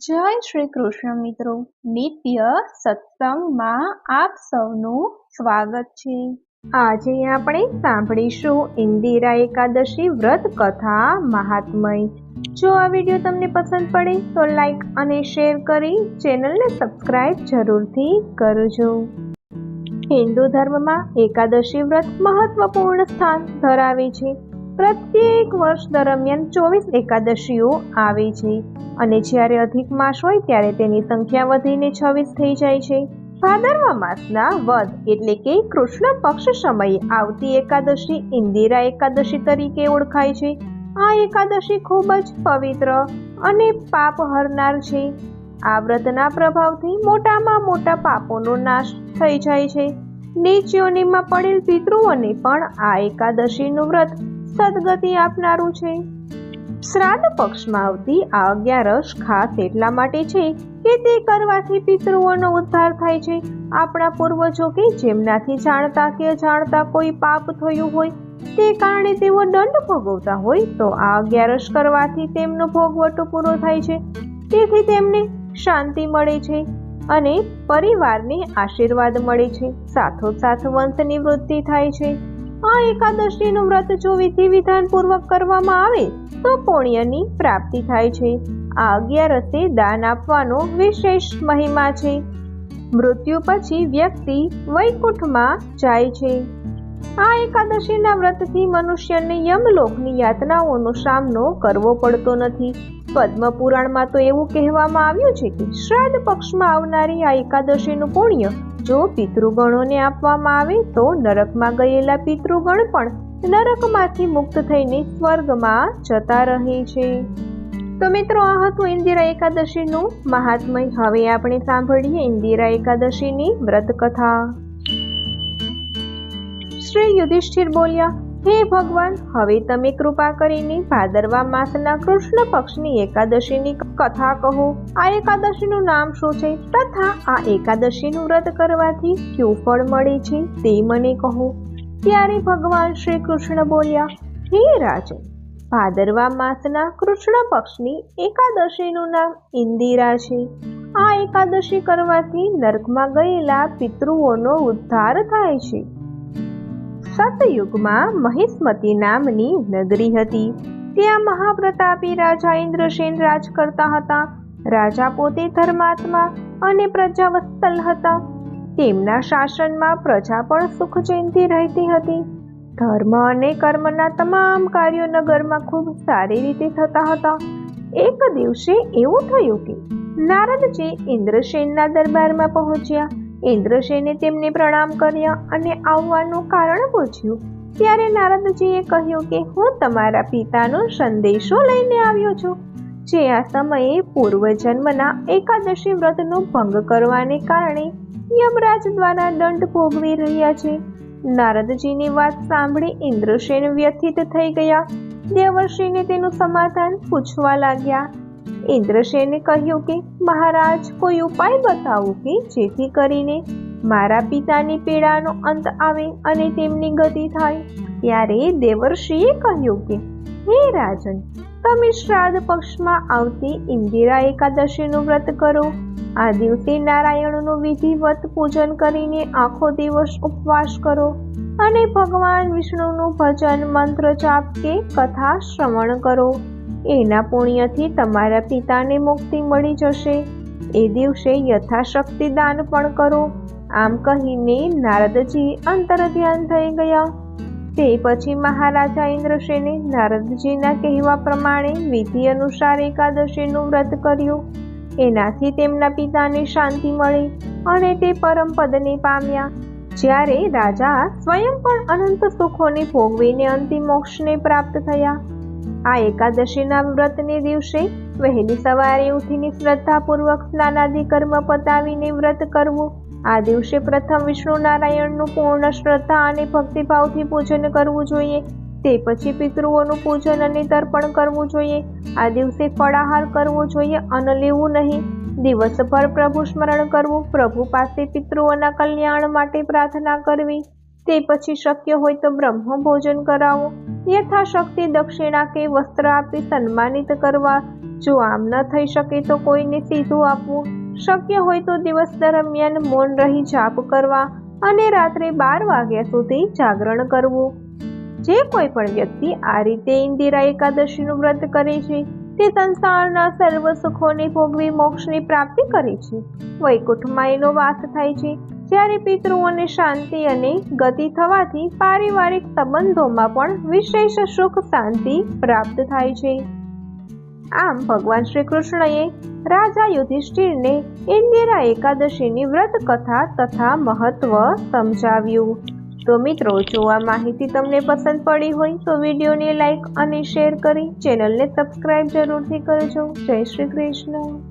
જય શ્રી કૃષ્ણ મિત્રો, નિત્ય સત્સંગમાં આપ સૌનું સ્વાગત છે। આજે આપણે સાંભળીશું ઇન્દિરા એકાદશી વ્રત કથા મહાત્મય। જો આ વિડીયો તમને પસંદ પડે તો લાઈક અને શેર કરી ચેનલને સબસ્ક્રાઇબ જરૂરથી કરજો। હિન્દુ ધર્મમાં એકાદશી વ્રત મહત્વપૂર્ણ સ્થાન ધરાવે છે। પ્રત્યેક વર્ષ દરમિયાન 24 એકાદશીઓ આવે છે અને જ્યારે અધિક માસ હોય ત્યારે તેની સંખ્યા વધીને 26 થઈ જાય છે। ભાદરવા માસના વદ એટલે કે કૃષ્ણ પક્ષ સમયે આવતી એકાદશી ઇન્દિરા એકાદશી તરીકે ઓળખાય છે। આ એકાદશી ખૂબ જ પવિત્ર અને પાપ હરનાર છે। આ વ્રતના પ્રભાવથી મોટામાં મોટા પાપોનો નાશ થઈ જાય છે। નીચ યોનિમાં પડેલ પિતૃઓને પણ આ એકાદશીનું વ્રત સદગતિ આપનારું છે। શ્રાદ્ધ પક્ષમાં આવતી આ 11 ખાસ એટલા માટે છે કે તે કરવાથી પિતૃઓનો ઉદ્ધાર થાય છે। આપણા પૂર્વજો કે જેમનાથી જાણતા કે અજાણતા કોઈ પાપ થયું હોય તે કારણે તેઓ દંડ ભોગવતા હોય તો આ 11 કરવાથી તેમનો ભોગવટો પૂરો થાય છે। તેથી તેમને શાંતિ મળે છે અને પરિવારને આશીર્વાદ મળે છે। સાથોસાથ વંશની વૃદ્ધિ થાય છે। આ એકાદશીનું વ્રત જો વિધિ વિધાન પૂર્વક કરવામાં આવે તો પુણ્યની પ્રાપ્તિ થાય છે। આ 11 દાન આપવાનો વિશેષ મહિમા છે। મૃત્યુ પછી વ્યક્તિ વૈકુંઠમાં જાય છે। આ એકાદશીના વ્રતથી મનુષ્યને યમલોકની યાતનાઓનો સામનો કરવો પડતો નથી। પદ્મ પુરાણમાં તો એવું કહેવામાં આવ્યું છે કે શ્રાદ્ધ પક્ષમાં આવનારી આ એકાદશીનું પુણ્ય જો પિતૃગણોને આપવામાં આવે તો નરકમાં ગયેલા પિતૃગણ પણ નરકમાંથી મુક્ત થઈને સ્વર્ગમાં જતા રહે છે। તો મિત્રો, આ હતું ઇન્દિરા એકાદશીનું મહાત્મય। હવે આપણે સાંભળીએ ઇન્દિરા એકાદશીની વ્રત કથા। શ્રી યુધિષ્ઠિર બોલ્યા, હે ભગવાન, હવે તમે કૃપા કરીને ભાદરવા માસના કૃષ્ણ પક્ષની એકાદશીની કથા કહો। આ એકાદશીનું નામ શું છે તથા આ એકાદશીનું વ્રત કરવાથી શું ફળ મળે છે તે મને કહો। ત્યારે ભગવાન શ્રી કૃષ્ણ બોલ્યા, હે રાજન, ભાદરવા માસના કૃષ્ણ પક્ષની એકાદશીનું નામ ઇન્દિરા છે। આ એકાદશી કરવાથી નરકમાં ગયેલા પિતૃઓનો ઉદ્ધાર થાય છે। સતયુગમાં મહિષ્મતી નામની નગરી હતી। ત્યાં મહાપ્રતાપી રાજા ઇન્દ્રસેન રાજ કરતા હતા। રાજા પોતે ધર્માત્મા અને પ્રજાવત્સલ હતા। તેમના શાસનમાં પ્રજા પણ સુખ ચેનથી રહેતી હતી। ધર્મ અને કર્મના તમામ કાર્યો નગરમાં ખૂબ સારી રીતે થતા હતા। એક દિવસે એવું થયું કે નારદજી ઇન્દ્રસેનના દરબારમાં પહોંચ્યા। ઇન્દ્રસેને તેમને પ્રણામ કર્યા અને આવવાનું કારણ પૂછ્યું। ત્યારે નારદજીએ કહ્યું કે હું તમારા પિતાનો સંદેશો લઈને આવ્યો છું, જે આ સમયે પૂર્વજન્મના એકાદશી વ્રતનો ભંગ કરવાને કારણે યમરાજ દ્વારા દંડ ભોગવી રહ્યા છે। નારદજીની વાત સાંભળી ઇન્દ્રસેન વ્યથિત થઈ ગયા। દેવર્ષિને તેનું સમાધાન પૂછવા લાગ્યા। ઇન્દ્રસેને કહ્યું કે મહારાજ, કોઈ ઉપાય બતાવો કે જેથી કરીને મારા પિતાની પીડાનો અંત આવે અને તેમની ગતિ થાય। ત્યારે દેવર્ષિએ કહ્યું કે હે રાજન, તમે શ્રાદ્ધ પક્ષમાં આવતી ઇન્દિરા એકાદશીનું વ્રત કરો। આ દિવસે નારાયણનું વિધિવત પૂજન કરીને આખો દિવસ ઉપવાસ કરો અને ભગવાન વિષ્ણુનું ભજન, મંત્ર જાપ કે કથા શ્રવણ કરો। એના પુણ્યથી તમારા પિતાને મુક્તિ મળી જશે। એ દિવસે યથાશક્તિ દાન પણ કરો। આમ કહીને નારદજી અંતર ધ્યાન થઈ ગયા। તે પછી મહારાજા ઇન્દ્રસેને નારદજીના કહેવા પ્રમાણે વિધિ અનુસાર એકાદશીનું વ્રત કર્યું। એનાથી તેમના પિતાને શાંતિ મળી અને તે પરમ પદને પામ્યા। જ્યારે રાજા સ્વયં પણ અનંત સુખોને ભોગવીને અંતિમ મોક્ષને પ્રાપ્ત થયા। આ એકાદશીના વ્રતને દિવસે વહેલી સવારે ઉઠીને શ્રદ્ધાપૂર્વક સ્નાનાદિ કર્મ પતાવીને વ્રત કરવું। આ દિવસે પ્રથમ વિષ્ણુ નારાયણનું પૂર્ણ શ્રદ્ધા અને ભક્તિભાવથી પૂજન કરવું જોઈએ। તે પછી પિતૃઓનું પૂજન અને તર્પણ કરવું જોઈએ। આ દિવસે ફળાહાર કરવો જોઈએ, અન્ન લેવું નહીં। દિવસભર પ્રભુ સ્મરણ કરવું, પ્રભુ પાસે પિતૃઓના કલ્યાણ માટે પ્રાર્થના કરવી। તે પછી શક્ય હોય તો બ્રહ્મ ભોજન કરાવો। યથાશક્તિ દક્ષિણા કે વસ્ત્ર આપી સન્માનિત કરવા। જો આમ ન થઈ શકે તો કોઈને સીધું આપવું, શક્ય હોય તો દિવસ દરમિયાન મૌન રહી જાપ કરવા અને રાત્રે 12 વાગ્યા સુધી જાગરણ કરવું. જે કોઈ પણ વ્યક્તિ આ રીતે ઇન્દિરા એકાદશીનું વ્રત કરે છે તે સંસારના સર્વ સુખોને ભોગવી મોક્ષની પ્રાપ્તિ કરે છે. વૈકુંઠમાં એનો વાસ થાય છે, જ્યારે પિતૃઓને શાંતિ અને ગતિ થવાથી પારિવારિક સંબંધોમાં પણ વિશેષ સુખ શાંતિ પ્રાપ્ત થાય છે. આમ ભગવાન શ્રી કૃષ્ણએ રાજા યુધિષ્ઠિરને ઇન્દિરા એકાદશીની વ્રત કથા તથા મહત્વ સમજાવ્યું. તો મિત્રો, જો આ માહિતી તમને પસંદ પડી હોય તો વિડીયોને લાઈક અને શેર કરી ચેનલને સબસ્ક્રાઇબ જરૂરથી કરજો. જય શ્રી કૃષ્ણ.